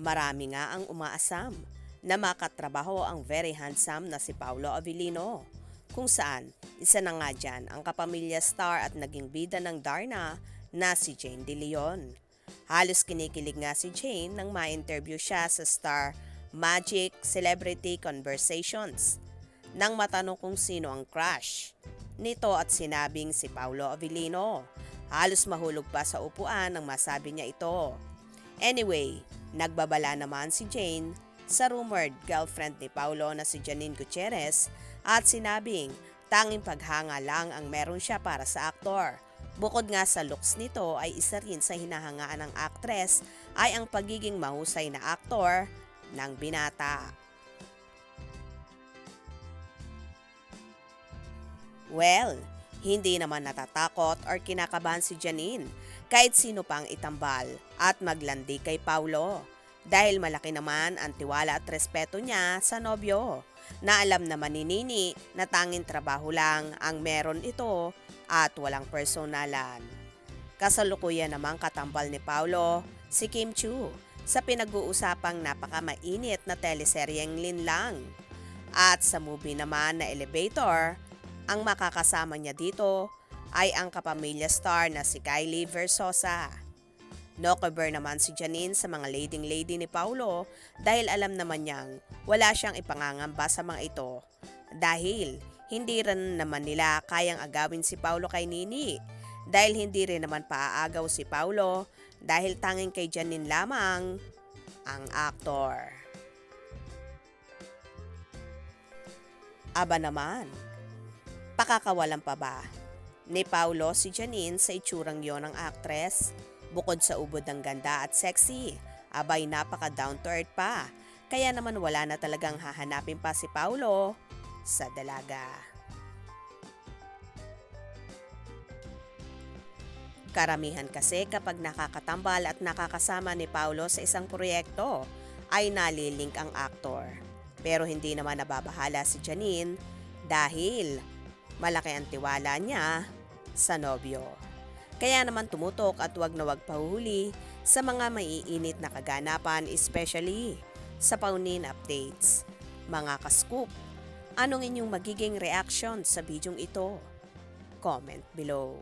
Marami nga ang umaasam na makatrabaho ang very handsome na si Paolo Avellino, kung saan isa na nga dyan ang kapamilya star at naging bida ng Darna na si Jane De Leon. Halos kinikilig nga si Jane nang ma-interview siya sa Star Magic Celebrity Conversations nang matanong kung sino ang crush nito at sinabing si Paolo Avellino. Halos mahulog pa sa upuan nang masabi niya ito. Anyway, nagbabala naman si Jane sa rumored girlfriend ni Paolo na si Janine Gutierrez at sinabing tanging paghanga lang ang meron siya para sa aktor. Bukod nga sa looks nito ay isa rin sa hinahangaan ng aktres ay ang pagiging mahusay na aktor ng binata. Well, hindi naman natatakot or kinakabahan si Janine kahit sino pang itambal at maglandi kay Paulo dahil malaki naman ang tiwala at respeto niya sa nobyo na alam naman ni Nini na tanging trabaho lang ang meron ito at walang personalan. Kasalukuyan namang katambal ni Paulo si Kim Chiu sa pinag-uusapang napakamainit na teleseryeng Linlang. At sa movie naman na Elevator, ang makakasama niya dito ay ang kapamilya star na si Kylie Versosa. No cover naman si Janine sa mga lading-lady ni Paulo dahil alam naman niyang wala siyang ipangangamba sa mga ito. Dahil hindi rin naman nila kayang agawin si Paulo kay Nini dahil hindi rin naman paaagaw si Paulo dahil tanging kay Janine lamang ang aktor. Aba naman, pakakawalan pa ba ni Paulo si Janine sa itsurang yon ng aktres? Bukod sa ubod ng ganda at sexy, abay napaka down to earth pa. Kaya naman wala na talagang hahanapin pa si Paulo sa dalaga. Karamihan kasi kapag nakakatambal at nakakasama ni Paulo sa isang proyekto ay nalilink ang aktor. Pero hindi naman nababahala si Janine dahil malaki ang tiwala niya sa nobyo. Kaya naman tumutok at wag na wag pahuhuli sa mga maiinit na kaganapan, especially sa paunin updates. Mga ka-scoop, anong inyong magiging reaction sa bidyong ito? Comment below.